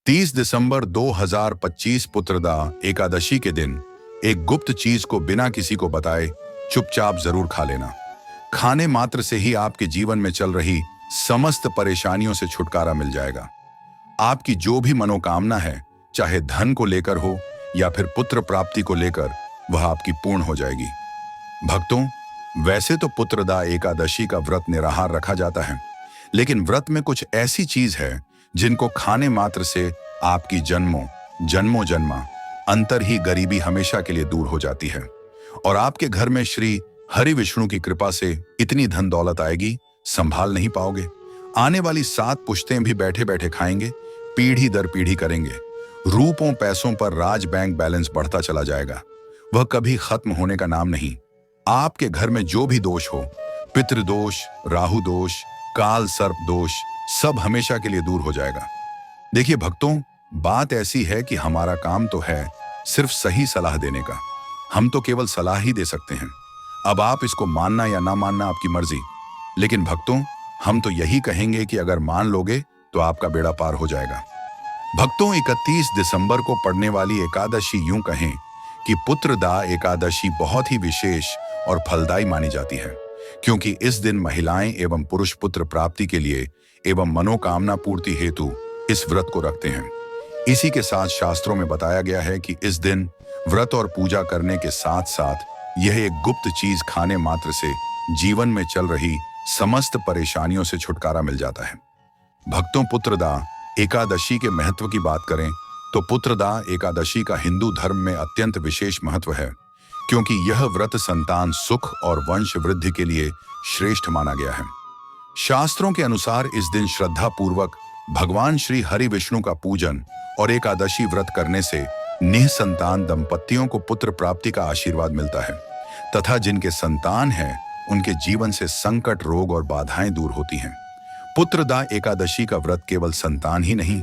30 दिसंबर 2025 पुत्रदा एकादशी के दिन एक गुप्त चीज को बिना किसी को बताए चुपचाप जरूर खा लेना। खाने मात्र से ही आपके जीवन में चल रही समस्त परेशानियों से छुटकारा मिल जाएगा। आपकी जो भी मनोकामना है, चाहे धन को लेकर हो या फिर पुत्र प्राप्ति को लेकर, वह आपकी पूर्ण हो जाएगी। भक्तों, वैसे तो पुत्रदा एकादशी का व्रत निराहार रखा जाता है, लेकिन व्रत में कुछ ऐसी चीज है जिनको खाने मात्र से आपकी जन्मों जन्मा अंतर ही गरीबी हमेशा के लिए दूर हो जाती है और आपके घर में श्री हरि विष्णु की कृपा से इतनी धन दौलत आएगी, संभाल नहीं पाओगे। आने वाली 7 पुश्तें भी बैठे बैठे खाएंगे, पीढ़ी दर पीढ़ी करेंगे। रूपों पैसों पर राज बैंक बैलेंस बढ़ता चला जाएगा, वह कभी खत्म होने का नाम नहीं। आपके घर में जो भी दोष हो, पितृदोष, राहु दोष, काल सर्प दोष, सब हमेशा के लिए दूर हो जाएगा। देखिए भक्तों, बात ऐसी है कि हमारा काम तो है सिर्फ सही सलाह देने का। हम तो केवल सलाह ही दे सकते हैं। अब आप इसको मानना या ना मानना आपकी मर्जी, लेकिन भक्तों, हम तो यही कहेंगे कि अगर मान लोगे तो आपका बेड़ा पार हो जाएगा। भक्तों, 31 दिसंबर को पड़ने वाली एकादशी, यूं कहें कि पुत्रदा एकादशी बहुत ही विशेष और फलदायी मानी जाती है, क्योंकि इस दिन महिलाएं एवं पुरुष पुत्र प्राप्ति के लिए एवं मनोकामना पूर्ति हेतु इस व्रत को रखते हैं। इसी के साथ शास्त्रों में बताया गया है कि इस दिन व्रत और पूजा करने के साथ साथ यह एक गुप्त चीज खाने मात्र से जीवन में चल रही समस्त परेशानियों से छुटकारा मिल जाता है। भक्तों, पुत्रदा एकादशी के महत्व की बात करें तो पुत्रदा एकादशी का हिंदू धर्म में अत्यंत विशेष महत्व है, क्योंकि यह व्रत संतान सुख और वंश वृद्धि के लिए श्रेष्ठ माना गया है। शास्त्रों के अनुसार इस दिन श्रद्धा पूर्वक भगवान श्री हरि विष्णु का पूजन और एकादशी व्रत करने से निःसंतान दंपतियों को पुत्र प्राप्ति का आशीर्वाद मिलता है तथा जिनके संतान हैं उनके जीवन से संकट, रोग और बाधाएं दूर होती हैं। पुत्रदा एकादशी का व्रत केवल संतान ही नहीं,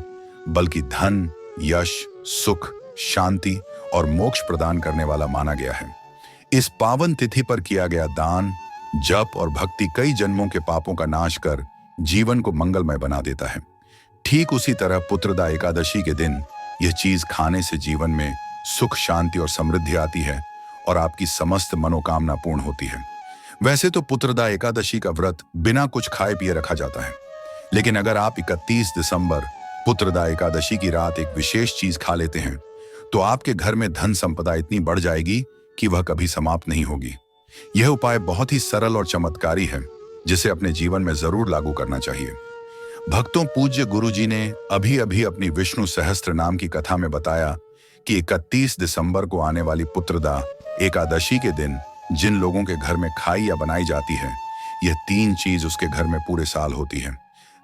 बल्कि धन, यश, सुख, शांति और मोक्ष प्रदान करने वाला माना गया है। इस पावन तिथि पर किया गया दान, जप और भक्ति कई जन्मों के पापों का नाश कर जीवन को मंगलमय बना देता है। ठीक उसी तरह पुत्रदा एकादशी के दिन यह चीज खाने से जीवन में सुख, शांति और समृद्धि आती है और आपकी समस्त मनोकामना पूर्ण होती है। वैसे तो पुत्रदा एकादशी का व्रत बिना कुछ खाए पिए रखा जाता है, लेकिन अगर आप 31 दिसंबर पुत्रदा एकादशी की रात एक विशेष चीज खा लेते हैं तो आपके घर में धन संपदा इतनी बढ़ जाएगी कि वह कभी समाप्त नहीं होगी। यह उपाय बहुत ही सरल और चमत्कारी है, जिसे अपने जीवन में जरूर लागू करना चाहिए। भक्तों, पूज्य गुरु जी ने अभी अभी अपनी विष्णु सहस्त्र नाम की कथा में बताया कि 31 दिसंबर को आने वाली पुत्रदा एकादशी के दिन जिन लोगों के घर में खाई या बनाई जाती है, यह 3 चीज उसके घर में पूरे साल होती है।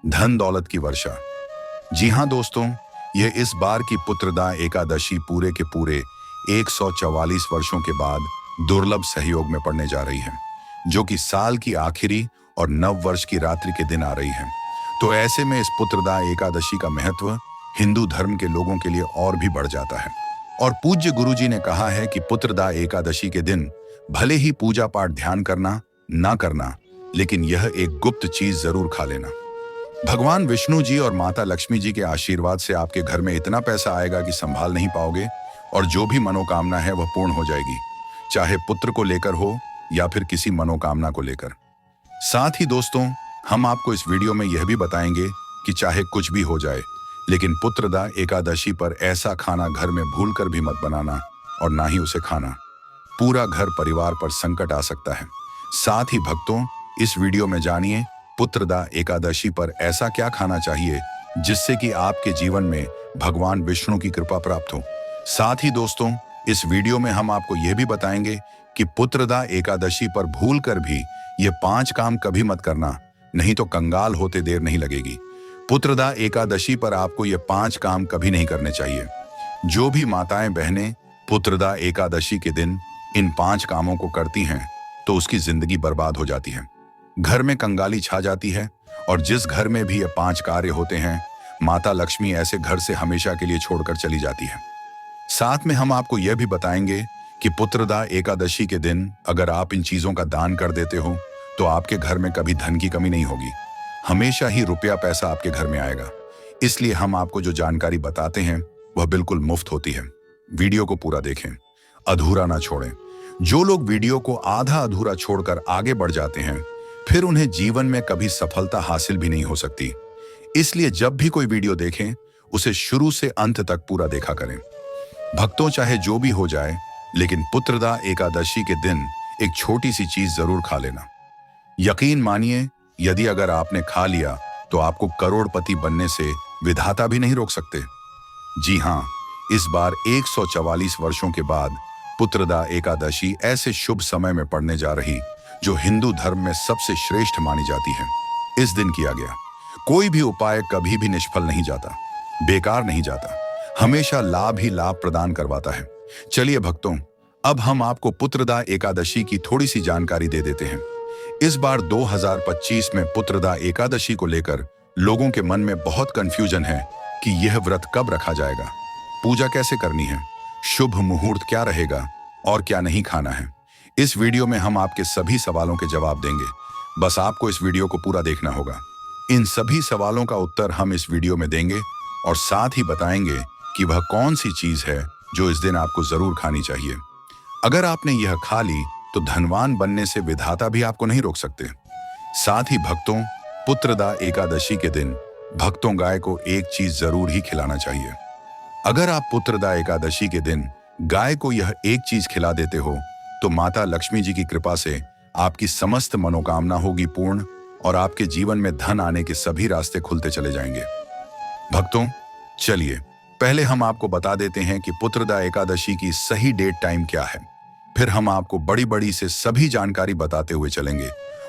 धन दौलत की वर्षा। जी हाँ दोस्तों, यह इस बार की पुत्रदा एकादशी पूरे के पूरे 144 वर्षों के बाद दुर्लभ सहयोग में पड़ने जा रही है, जो कि साल की आखिरी और नव वर्ष की रात्रि के दिन आ रही है। तो ऐसे में इस पुत्रदा एकादशी का महत्व हिंदू धर्म के लोगों के लिए और भी बढ़ जाता है। और पूज्य गुरुजी ने कहा है कि पुत्रदा एकादशी के दिन भले ही पूजा पाठ ध्यान करना ना करना, लेकिन यह एक गुप्त चीज जरूर खा लेना। भगवान विष्णु जी और माता लक्ष्मी जी के आशीर्वाद से आपके घर में इतना पैसा आएगा कि संभाल नहीं पाओगे और जो भी मनोकामना है वह पूर्ण हो जाएगी, चाहे पुत्र को लेकर हो या फिर किसी मनोकामना को लेकर। साथ ही दोस्तों, हम आपको इस वीडियो में यह भी बताएंगे कि चाहे कुछ भी हो जाए, लेकिन पुत्रदा एकादशी पर ऐसा खाना घर में भूलकर भी मत बनाना और ना ही उसे खाना। पूरा घर परिवार पर संकट आ सकता है। साथ ही भक्तों, इस वीडियो में जानिए पुत्रदा एकादशी पर ऐसा क्या खाना चाहिए जिससे कि आपके जीवन में भगवान विष्णु की कृपा प्राप्त हो। साथ ही दोस्तों, इस वीडियो में हम आपको यह भी बताएंगे कि पुत्रदा एकादशी पर भूलकर भी ये 5 काम कभी मत करना, नहीं तो कंगाल होते देर नहीं लगेगी। पुत्रदा एकादशी पर आपको ये 5 काम कभी नहीं करने चाहिए। जो भी माताएं बहनें पुत्रदा एकादशी के दिन इन 5 कामों को करती हैं तो उसकी जिंदगी बर्बाद हो जाती है, घर में कंगाली छा जाती है और जिस घर में भी ये 5 कार्य होते हैं, माता लक्ष्मी ऐसे घर से हमेशा के लिए छोड़कर चली जाती है। साथ में हम आपको यह भी बताएंगे कि पुत्रदा एकादशी के दिन अगर आप इन चीजों का दान कर देते हो तो आपके घर में कभी धन की कमी नहीं होगी, हमेशा ही रुपया पैसा आपके घर में आएगा। इसलिए हम आपको जो जानकारी बताते हैं वह बिल्कुल मुफ्त होती है। वीडियो को पूरा देखें, अधूरा ना छोड़ें। जो लोग वीडियो को आधा अधूरा छोड़कर आगे बढ़ जाते हैं, फिर उन्हें जीवन में कभी सफलता हासिल भी नहीं हो सकती। इसलिए जब भी कोई वीडियो देखें, उसे शुरू से अंत तक पूरा देखा करें। भक्तों, चाहे जो भी हो जाए, लेकिन पुत्रदा एकादशी के दिन एक छोटी सी चीज जरूर खा लेना। यकीन मानिए, यदि अगर आपने खा लिया तो आपको करोड़पति बनने से विधाता भी नहीं रोक सकते। जी हाँ, इस बार 144 वर्षों के बाद पुत्रदा एकादशी ऐसे शुभ समय में पड़ने जा रही जो हिंदू धर्म में सबसे श्रेष्ठ मानी जाती है। इस दिन किया गया कोई भी उपाय कभी भी निष्फल नहीं जाता, बेकार नहीं जाता, हमेशा लाभ ही लाभ प्रदान करवाता है। चलिए भक्तों, अब हम आपको पुत्रदा एकादशी की थोड़ी सी जानकारी दे देते हैं। इस बार 2025 में पुत्रदा एकादशी को लेकर लोगों के मन में बहुत कंफ्यूजन है कि यह व्रत कब रखा जाएगा, पूजा कैसे करनी है, शुभ मुहूर्त क्या रहेगा और क्या नहीं खाना है। इस वीडियो में हम आपके सभी सवालों के जवाब देंगे। बस आपको इस वीडियो को पूरा देखना होगा। इन सभी सवालों का उत्तर हम इस वीडियो में देंगे और साथ ही बताएंगे कि वह कौन सी चीज है जो इस दिन आपको जरूर खानी चाहिए। अगर आपने यह खा ली तो धनवान बनने से विधाता भी आपको नहीं रोक सकते। साथ ही भक्तों, पुत्रदा एकादशी के दिन भक्तों गाय को एक चीज जरूर ही खिलाना चाहिए। अगर आप पुत्रदा एकादशी के दिन गाय को यह एक चीज खिला देते हो तो माता लक्ष्मी जी की कृपा से आपकी समस्त मनोकामना होगी पूर्ण और आपके जीवन में धन आने के सभी रास्ते खुलते चले जाएंगे। भक्तों, चलिए पहले हम आपको बता देते हैं कि पुत्रदा एकादशी की सही डेट टाइम क्या है। फिर हम आपको बड़ी बड़ी से सभी जानकारी बताते हुए चलेंगे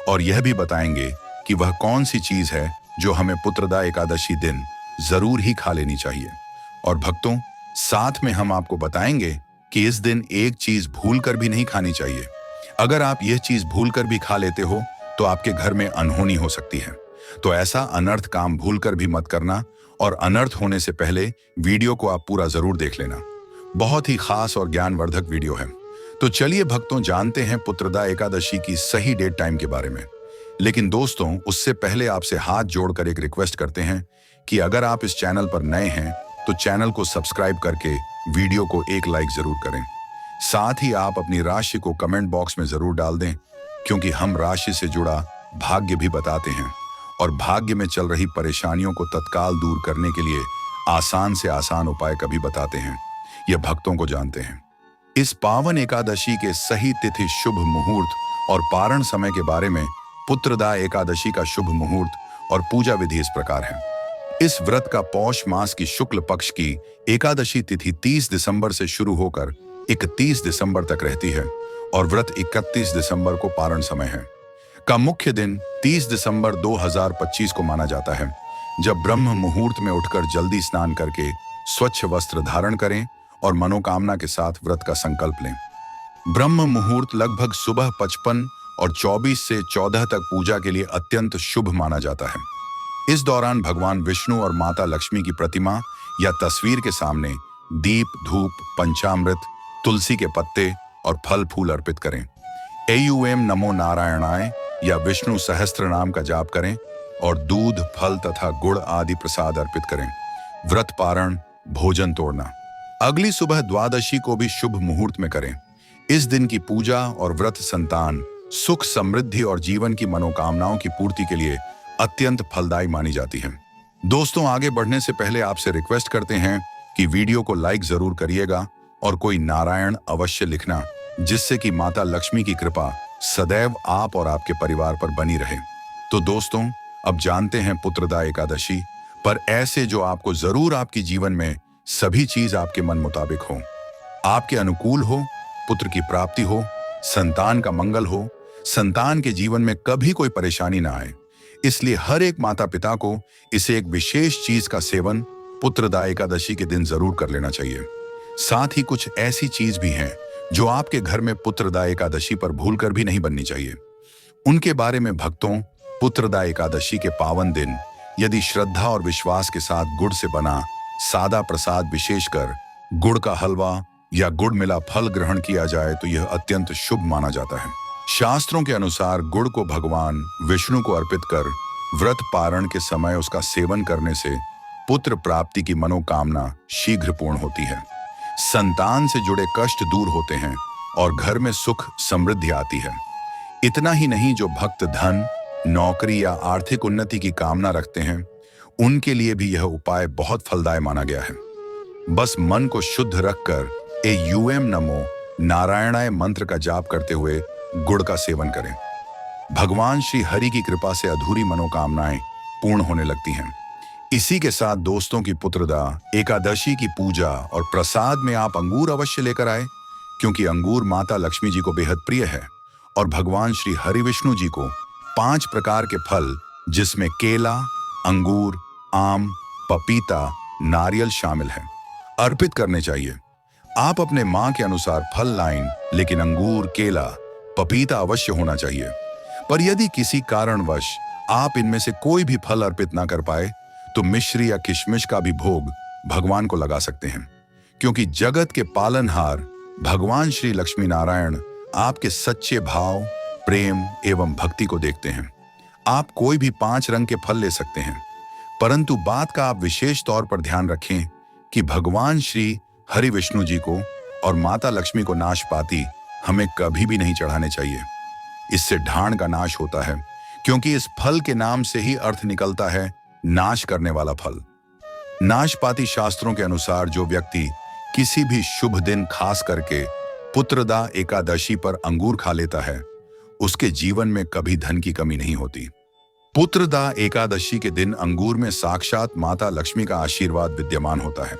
और यह भी बताएंगे कि वह कौन सी चीज है जो हमें पुत्रदा एकादशी दिन जरूर ही खा लेनी चाहिए। और भक्तों, साथ में हम आपको बताएंगे कि इस दिन एक चीज भूल कर भी नहीं खानी चाहिए। अगर आप यह चीज भूल कर भी खा लेते हो तो आपके घर में अनहोनी हो सकती है। तो ऐसा अनर्थ काम भूल कर भी मत करना और अनर्थ होने से पहले वीडियो को आप पूरा जरूर देख लेना। बहुत ही खास और ज्ञानवर्धक वीडियो है। तो चलिए भक्तों, जानते हैं पुत्रदा एकादशी की सही डेट टाइम के बारे में। लेकिन दोस्तों, उससे पहले आपसे हाथ जोड़कर एक रिक्वेस्ट करते हैं कि अगर आप इस चैनल पर नए हैं तो चैनल को सब्सक्राइब करके वीडियो को एक लाइक जरूर करें। साथ ही आप अपनी राशि को कमेंट बॉक्स में जरूर डाल दें, क्योंकि हम राशि से जुड़ा भाग्य भी बताते हैं और भाग्य में चल रही परेशानियों को तत्काल दूर करने के लिए आसान से आसान उपाय कभी बताते हैं। यह भक्तों को जानते हैं। इस पावन एकादशी के सही तिथि, शुभ मुहूर्त और पारण समय के बारे में पुत्रदा एकादशी का शुभ मुहूर्त और पूजा विधि इस प्रकार है। इस व्रत का पौष मास की शुक्ल पक्ष की एकादशी तिथि 30 दिसंबर से शुरू होकर 31 दिसंबर तक रहती है और व्रत 31 दिसंबर को पारण समय है। का मुख्य दिन 30 दिसंबर 2025 को माना जाता है, जब ब्रह्म मुहूर्त में उठकर जल्दी स्नान करके स्वच्छ वस्त्र धारण करें और मनोकामना के साथ व्रत का संकल्प लें। ब्रह्म मुहूर्त लगभग सुबह 55 और 24 से 14 तक पूजा के लिए अत्यंत शुभ माना जाता है। इस दौरान भगवान विष्णु और माता लक्ष्मी की प्रतिमा या तस्वीर के सामने दीप, धूप, पंचामृत, तुलसी के पत्ते और फल फूल अर्पित करें। एयूएम नमो नारायणाय या विष्णु सहस्त्र नाम का जाप करें और दूध, फल तथा गुड़ आदि प्रसाद अर्पित करें। व्रत पारण, भोजन तोड़ना अगली सुबह द्वादशी को भी शुभ मुहूर्त में करें। इस दिन की पूजा और व्रत संतान, सुख, समृद्धि और जीवन की मनोकामनाओं की पूर्ति के लिए अत्यंत फलदायी मानी जाती है। दोस्तों, आगे बढ़ने से पहले आपसे रिक्वेस्ट करते हैं कि वीडियो को लाइक जरूर करिएगा और कोई नारायण अवश्य लिखना, जिससे कि माता लक्ष्मी की कृपा सदैव आप और आपके परिवार पर बनी रहे। तो दोस्तों, अब जानते हैं पुत्रदा एकादशी पर ऐसे जो आपको जरूर आपकी जीवन में सभी चीज आपके मन मुताबिक हो, आपके अनुकूल हो, पुत्र की प्राप्ति हो, संतान का मंगल हो, संतान के जीवन में कभी कोई परेशानी ना आए। इसलिए हर एक माता पिता को इसे एक विशेष चीज का सेवन पुत्रदा एकादशी के दिन जरूर कर लेना चाहिए। साथ ही कुछ ऐसी चीज भी हैं जो आपके घर में पुत्रदा एकादशी पर भूलकर भी नहीं बननी चाहिए। उनके बारे में भक्तों, पुत्रदा एकादशी के पावन दिन यदि श्रद्धा और विश्वास के साथ गुड़ से बना सादा प्रसाद, विशेषकर गुड़ का हलवा या गुड़ मिला फल ग्रहण किया जाए तो यह अत्यंत शुभ माना जाता है। शास्त्रों के अनुसार गुड़ को भगवान विष्णु को अर्पित कर व्रत पारण के समय उसका सेवन करने से पुत्र प्राप्ति की मनोकामना शीघ्र पूर्ण होती है। संतान से जुड़े कष्ट दूर होते हैं और घर में सुख समृद्धि आती है। इतना ही नहीं, जो भक्त धन, नौकरी या आर्थिक उन्नति की कामना रखते हैं, उनके लिए भी यह उपाय बहुत फलदायी माना गया है। बस मन को शुद्ध रखकर यूएम नमो नारायणाय मंत्र का जाप करते हुए गुड़ का सेवन करें। भगवान श्री हरि की कृपा से अधूरी मनोकामनाएं पूर्ण होने लगती हैं। इसी के साथ दोस्तों की पुत्रदा एकादशी की पूजा और प्रसाद में आप अंगूर अवश्य लेकर आए, क्योंकि अंगूर माता लक्ष्मी जी को बेहद प्रिय है और भगवान श्री हरि विष्णु जी को 5 प्रकार के फल, जिसमें केला, अंगूर, आम, पपीता, नारियल शामिल है, अर्पित करने चाहिए। आप अपने मां के अनुसार फल लाएं, लेकिन अंगूर, केला, पपीता अवश्य होना चाहिए। पर यदि किसी कारणवश आप इनमें से कोई भी फल अर्पित ना कर पाए, तो मिश्री या किशमिश का भी भोग भगवान को लगा सकते हैं, क्योंकि जगत के पालनहार भगवान श्री लक्ष्मी नारायण आपके सच्चे भाव, प्रेम एवं भक्ति को देखते हैं। आप कोई भी 5 रंग के फल ले सकते हैं, परंतु बात का आप विशेष तौर पर ध्यान रखें कि भगवान श्री हरि विष्णु जी को और माता लक्ष्मी को नाशपाती हमें कभी भी नहीं चढ़ाने चाहिए। इससे ढांढ का नाश होता है, क्योंकि इस फल के नाम से ही अर्थ निकलता है नाश करने वाला फल। नाशपाती शास्त्रों के अनुसार जो व्यक्ति किसी भी शुभ दिन खास करके पुत्रदा एकादशी पर अंगूर खा लेता है, उसके जीवन में कभी धन की कमी नहीं होती। पुत्रदा एकादशी के दिन अंगूर में साक्षात माता लक्ष्मी का आशीर्वाद विद्यमान होता है।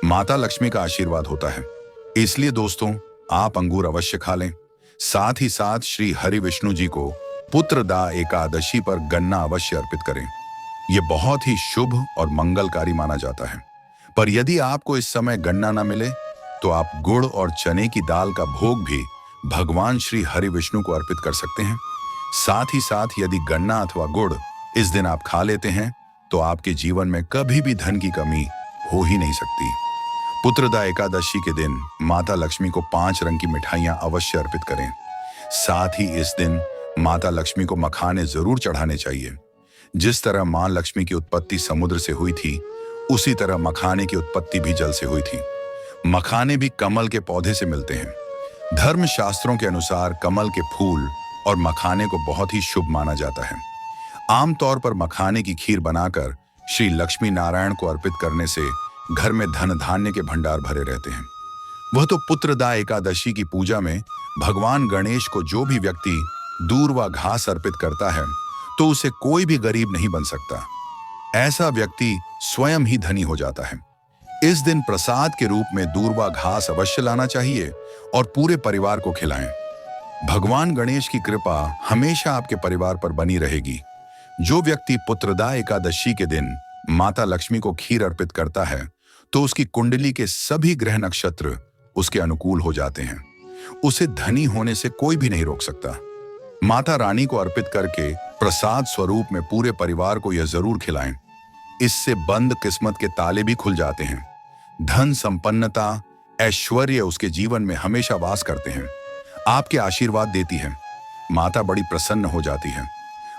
माता लक्ष्मी का आशीर्वाद होता है, इसलिए दोस्तों आप अंगूर अवश्य खा लें। साथ ही साथ श्री हरि विष्णु जी को पुत्रदा एकादशी पर गन्ना अवश्य अर्पित करें। यह बहुत ही शुभ और मंगलकारी माना जाता है। पर यदि आपको इस समय गन्ना न मिले, तो आप गुड़ और चने की दाल का भोग भी भगवान श्री हरि विष्णु को अर्पित कर सकते हैं। साथ ही साथ यदि गन्ना अथवा गुड़ इस दिन आप खा लेते हैं, तो आपके जीवन में कभी भी धन की कमी हो ही नहीं सकती। पुत्रदा एकादशी के दिन माता लक्ष्मी को 5 रंग की मिठाइयां अवश्य अर्पित करें। साथ ही इस दिन माता लक्ष्मी को मखाने जरूर चढ़ाने चाहिए। जिस तरह मां लक्ष्मी की उत्पत्ति समुद्र से हुई थी, उसी तरह मखाने की उत्पत्ति भी जल से हुई थी। मखाने भी कमल के पौधे से मिलते हैं। धर्म शास्त्रों के अनुसार कमल के फूल और मखाने को बहुत ही शुभ माना जाता है। आमतौर पर मखाने की खीर बनाकर श्री लक्ष्मी नारायण को अर्पित करने से घर में धन धान्य के भंडार भरे रहते हैं। वह तो पुत्रदा एकादशी की पूजा में भगवान गणेश को जो भी व्यक्ति दूर व घास अर्पित करता है, तो उसे कोई भी गरीब नहीं बन सकता। ऐसा व्यक्ति स्वयं ही धनी हो जाता है। इस दिन प्रसाद के रूप में दूर्वा घास अवश्य लाना चाहिए और पूरे परिवार को खिलाएं। भगवान गणेश की कृपा हमेशा आपके परिवार पर बनी रहेगी। जो व्यक्ति पुत्रदा एकादशी के दिन माता लक्ष्मी को खीर अर्पित करता है, तो उसकी कुंडली के सभी ग्रह नक्षत्र उसके अनुकूल हो जाते हैं। उसे धनी होने से कोई भी नहीं रोक सकता। माता रानी को अर्पित करके प्रसाद स्वरूप में पूरे परिवार को यह जरूर खिलाएं। इससे बंद किस्मत के ताले भी खुल जाते हैं। धन, संपन्नता, ऐश्वर्य उसके जीवन में हमेशा वास करते हैं। आपके आशीर्वाद देती है। माता बड़ी प्रसन्न हो जाती है।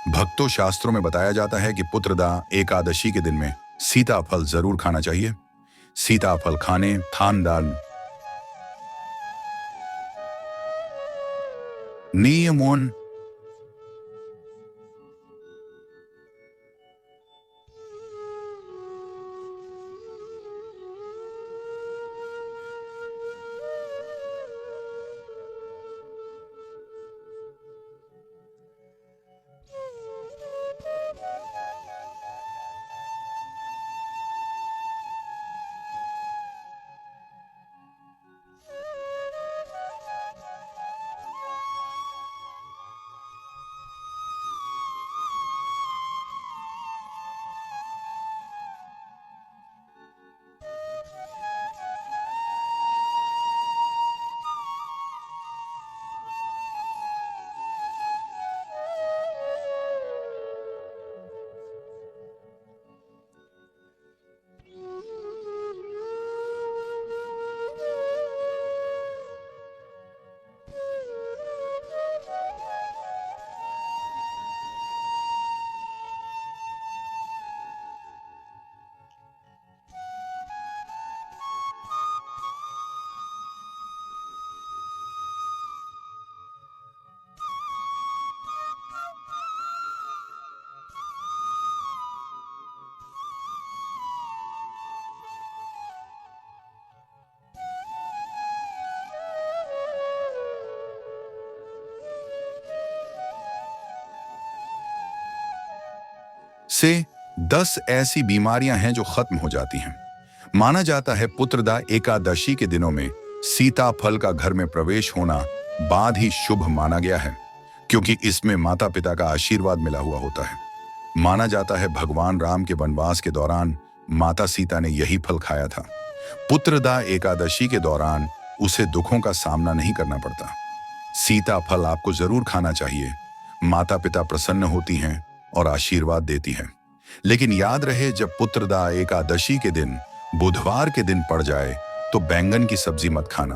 भक्तों, शास्त्रों में बताया जाता है कि पुत्रदा एकादशी के दिन में सीताफल जरूर खाना चाहिए। सीताफल खाने खानदान नियमों से 10 ऐसी बीमारियां हैं जो खत्म हो जाती हैं। माना जाता है पुत्रदा एकादशी के दिनों में सीताफल का घर में प्रवेश होना बाद ही शुभ माना गया है, क्योंकि इसमें माता पिता का आशीर्वाद मिला हुआ होता है। माना जाता है भगवान राम के वनवास के दौरान माता सीता ने यही फल खाया था। पुत्रदा एकादशी के दौरान उसे दुखों का सामना नहीं करना पड़ता। सीता फल आपको जरूर खाना चाहिए। माता पिता प्रसन्न होती हैं और आशीर्वाद देती हैं। लेकिन याद रहे, जब पुत्रदा एकादशी के दिन बुधवार के दिन पड़ जाए तो बैंगन की सब्जी मत खाना,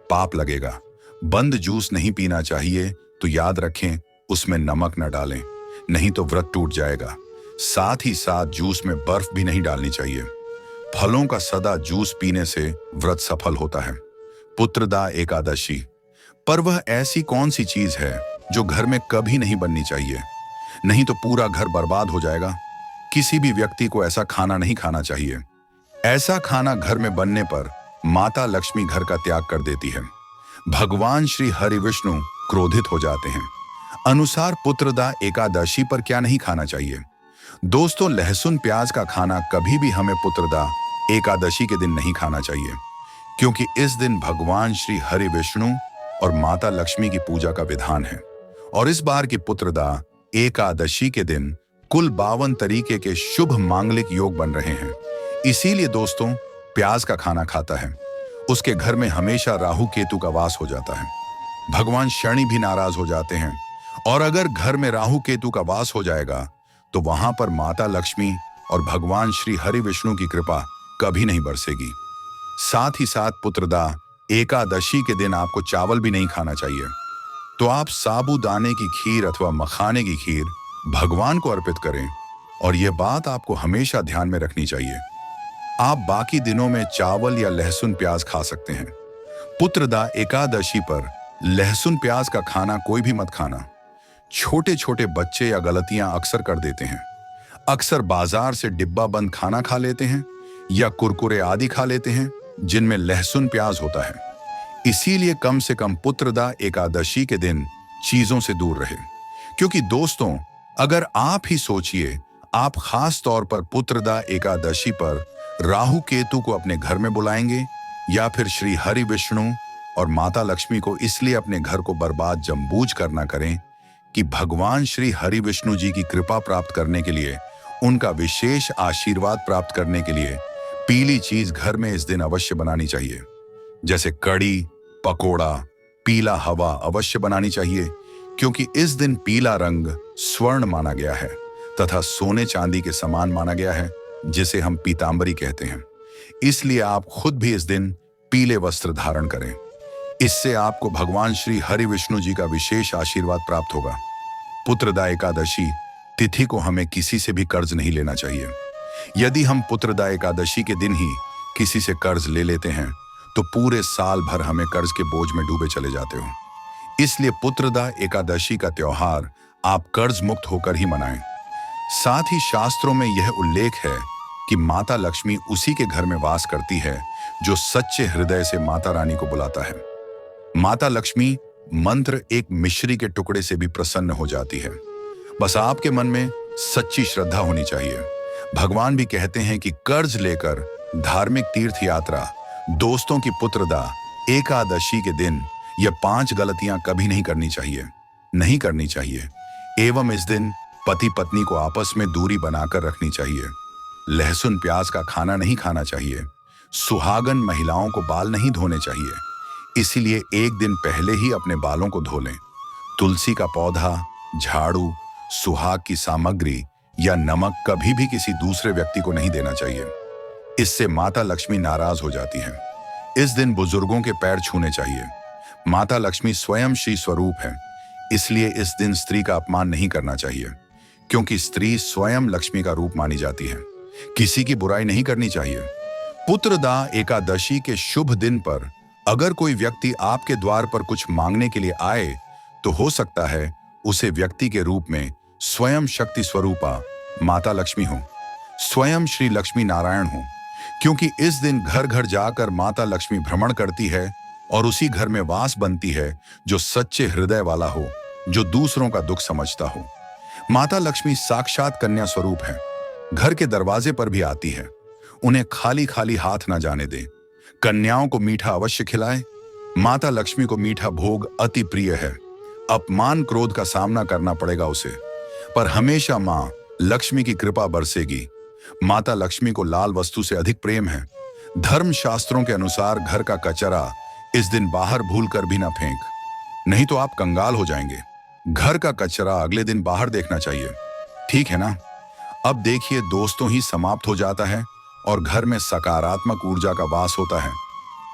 पाप लगेगा। बंद जूस नहीं पीना चाहिए, तो याद रखें उसमें नमक न डालें, नहीं तो व्रत टूट जाएगा। साथ ही साथ जूस में बर्फ भी नहीं डालनी चाहिए। फलों का सदा जूस पीने से व्रत सफल होता है। पुत्रदा एकादशी पर वह ऐसी कौन सी चीज है जो घर में कभी नहीं बननी चाहिए, नहीं तो पूरा घर बर्बाद हो जाएगा। किसी भी व्यक्ति को ऐसा खाना नहीं खाना चाहिए। ऐसा खाना घर में बनने पर माता लक्ष्मी घर का त्याग कर देती है। भगवान श्री हरि विष्णु क्रोधित हो जाते हैं। अनुसार पुत्रदा एकादशी पर क्या नहीं खाना चाहिए? दोस्तों, लहसुन प्याज का खाना कभी भी हमें पुत्रदा एकादशी के दिन नहीं खाना चाहिए, क्योंकि इस दिन भगवान श्री हरि विष्णु और माता लक्ष्मी की पूजा का विधान है। और इस बार की पुत्रदा एकादशी के दिन कुल 52 तरीके के शुभ मांगलिक योग बन रहे हैं। इसीलिए दोस्तों, प्याज का खाना खाता है उसके घर में हमेशा राहु केतु का वास हो जाता है। भगवान शनि भी नाराज हो जाते हैं। और अगर घर में राहु केतु का वास हो जाएगा तो वहां पर माता लक्ष्मी और भगवान श्री हरि विष्णु की कृपा कभी नहीं बरसेगी। साथ ही साथ पुत्रदा एकादशी के दिन आपको चावल भी नहीं खाना चाहिए। तो आप साबूदाने की खीर अथवा मखाने की खीर भगवान को अर्पित करें। और यह बात आपको हमेशा ध्यान में रखनी चाहिए। आप बाकी दिनों में चावल या लहसुन प्याज खा सकते हैं। पुत्रदा एकादशी पर लहसुन प्याज का खाना कोई भी मत खाना। छोटे छोटे बच्चे या गलतियां अक्सर कर देते हैं। अक्सर बाजार से डिब्बा बंद खाना खा लेते हैं या कुरकुरे आदि खा लेते हैं जिनमें लहसुन प्याज होता है। इसीलिए कम से कम पुत्रदा एकादशी के दिन चीजों से दूर रहे। क्योंकि दोस्तों, अगर आप ही सोचिए, आप खास तौर पर पुत्रदा एकादशी पर राहु केतु को अपने घर में बुलाएंगे या फिर श्री हरि विष्णु और माता लक्ष्मी को इसलिए अपने घर को बर्बाद जमबूझ करना करें कि भगवान श्री हरि विष्णु जी की कृपा प्राप्त करने के लिए, उनका विशेष आशीर्वाद प्राप्त करने के लिए पीली चीज घर में इस दिन अवश्य बनानी चाहिए। जैसे कड़ी, पकोड़ा, पीला हवा अवश्य बनानी चाहिए, क्योंकि इस दिन पीला रंग स्वर्ण माना गया है तथा सोने चांदी के समान माना गया है, जिसे हम पीतांबरी कहते हैं। इसलिए आप खुद भी इस दिन पीले वस्त्र धारण करें। इससे आपको भगवान श्री हरि विष्णु जी का विशेष आशीर्वाद प्राप्त होगा। पुत्रदा एकादशी तिथि को हमें किसी से भी कर्ज नहीं लेना चाहिए। यदि हम पुत्रदा एकादशी के दिन ही किसी से कर्ज ले लेते हैं तो पूरे साल भर हमें कर्ज के बोझ में डूबे चले जाते हो। इसलिए पुत्रदा एकादशी का त्योहार आप कर्ज मुक्त होकर ही मनाएं। साथ ही शास्त्रों में यह उल्लेख है कि माता लक्ष्मी उसी के घर में वास करती है जो सच्चे हृदय से माता रानी को बुलाता है। माता लक्ष्मी मंत्र एक मिश्री के टुकड़े से भी प्रसन्न हो जाती है। बस आपके मन में सच्ची श्रद्धा होनी चाहिए। भगवान भी कहते हैं कि कर्ज लेकर धार्मिक तीर्थ यात्रा, दोस्तों की पुत्रदा एकादशी के दिन ये 5 गलतियां कभी नहीं करनी चाहिए। एवं इस दिन पति पत्नी को आपस में दूरी बनाकर रखनी चाहिए। लहसुन प्याज का खाना नहीं खाना चाहिए। सुहागन महिलाओं को बाल नहीं धोने चाहिए, इसीलिए एक दिन पहले ही अपने बालों को धो लें। तुलसी का पौधा, झाड़ू, सुहाग की सामग्री या नमक कभी भी किसी दूसरे व्यक्ति को नहीं देना चाहिए। इससे माता लक्ष्मी नाराज हो जाती हैं। इस दिन बुजुर्गों के पैर छूने चाहिए। माता लक्ष्मी स्वयं श्री स्वरूप है, इसलिए इस दिन स्त्री का अपमान नहीं करना चाहिए, क्योंकि स्त्री स्वयं लक्ष्मी का रूप मानी जाती है। किसी की बुराई नहीं करनी चाहिए। पुत्रदा एकादशी के शुभ दिन पर अगर कोई व्यक्ति आपके द्वार पर कुछ मांगने के लिए आए तो हो सकता है उसे व्यक्ति के रूप में स्वयं शक्ति स्वरूपा माता लक्ष्मी हो, स्वयं श्री लक्ष्मी नारायण हो, क्योंकि इस दिन घर घर जाकर माता लक्ष्मी भ्रमण करती है और उसी घर में वास बनती है जो सच्चे हृदय वाला हो, जो दूसरों का दुख समझता हो। माता लक्ष्मी साक्षात कन्या स्वरूप है, घर के दरवाजे पर भी आती है। उन्हें खाली खाली हाथ ना जाने दें। कन्याओं को मीठा अवश्य खिलाएं। माता लक्ष्मी को मीठा भोग अति प्रिय है। अपमान क्रोध का सामना करना पड़ेगा उसे, पर हमेशा मां लक्ष्मी की कृपा बरसेगी। माता लक्ष्मी को लाल वस्तु से अधिक प्रेम है। धर्म शास्त्रों के अनुसार घर का कचरा इस दिन बाहर भूलकर भी ना फेंक, नहीं तो आप कंगाल हो जाएंगे। घर का कचरा अगले दिन बाहर देखना चाहिए, ठीक है ना। अब देखिए, दोस्तों ही समाप्त हो जाता है और घर में सकारात्मक ऊर्जा का वास होता है।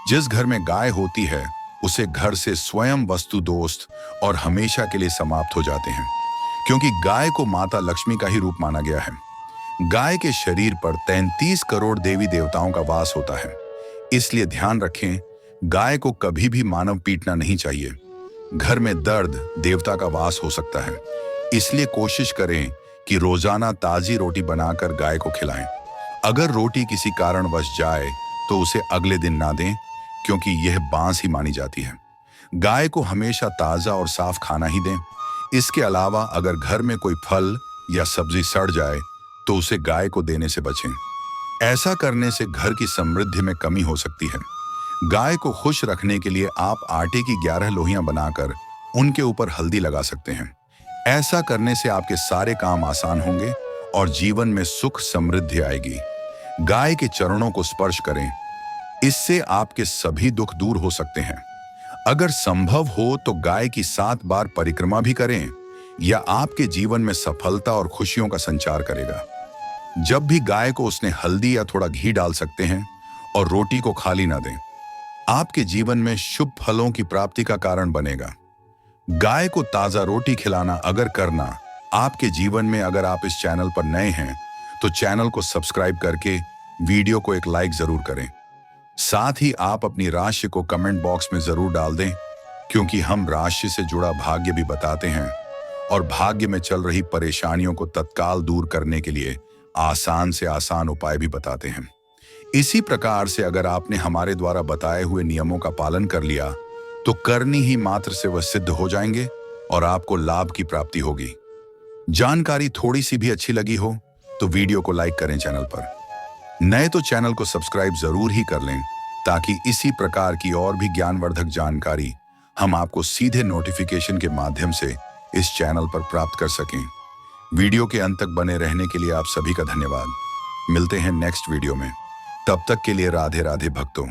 जिस घर में गाय होती है उसे घर से स्वयं वस्तु दोस्त और हमेशा के लिए समाप्त हो जाते हैं, क्योंकि गाय को माता लक्ष्मी का ही रूप माना गया है। गाय के शरीर पर 33 करोड़ देवी देवताओं का वास होता है। इसलिए ध्यान रखें, गाय को कभी भी मानव पीटना नहीं चाहिए। घर में दर्द देवता का वास हो सकता है, इसलिए कोशिश करें कि रोजाना ताजी रोटी बनाकर गाय को खिलाएं। अगर रोटी किसी कारणवश जाए तो उसे अगले दिन ना दें, क्योंकि यह बांस ही मानी जाती है। गाय को हमेशा ताजा और साफ खाना ही दें। इसके अलावा अगर घर में कोई फल या सब्जी सड़ जाए तो उसे गाय को देने से बचें। ऐसा करने से घर की समृद्धि में कमी हो सकती है। गाय को खुश रखने के लिए आप आटे की 11 लोहियां बनाकर उनके ऊपर हल्दी लगा सकते हैं। ऐसा करने से आपके सारे काम आसान होंगे और जीवन में सुख समृद्धि आएगी। गाय के चरणों को स्पर्श करें, इससे आपके सभी दुख दूर हो सकते हैं। अगर संभव हो तो गाय की 7 बार परिक्रमा भी करें, यह आपके जीवन में सफलता और खुशियों का संचार करेगा। जब भी गाय को उसने हल्दी या थोड़ा घी डाल सकते हैं और रोटी को खाली ना दें। आपके जीवन में शुभ फलों की प्राप्ति का कारण बनेगा। गाय को ताजा रोटी खिलाना अगर करना आपके जीवन में, अगर आप इस चैनल पर नए हैं तो चैनल को सब्सक्राइब करके वीडियो को एक लाइक जरूर करें। साथ ही आप अपनी राशि को कमेंट बॉक्स में जरूर डाल दें, क्योंकि हम राशि से जुड़ा भाग्य भी बताते हैं और भाग्य में चल रही परेशानियों को तत्काल दूर करने के लिए आसान से आसान उपाय भी बताते हैं। इसी प्रकार से अगर आपने हमारे द्वारा बताए हुए नियमों का पालन कर लिया तो करनी ही मात्र से वह सिद्ध हो जाएंगे और आपको लाभ की प्राप्ति होगी। जानकारी थोड़ी सी भी अच्छी लगी हो तो वीडियो को लाइक करें। चैनल पर नए तो चैनल को सब्सक्राइब जरूर ही कर लें, ताकि इसी प्रकार की और भी ज्ञानवर्धक जानकारी हम आपको सीधे नोटिफिकेशन के माध्यम से इस चैनल पर प्राप्त कर सकें। वीडियो के अंत तक बने रहने के लिए आप सभी का धन्यवाद। मिलते हैं नेक्स्ट वीडियो में, तब तक के लिए राधे राधे भक्तों।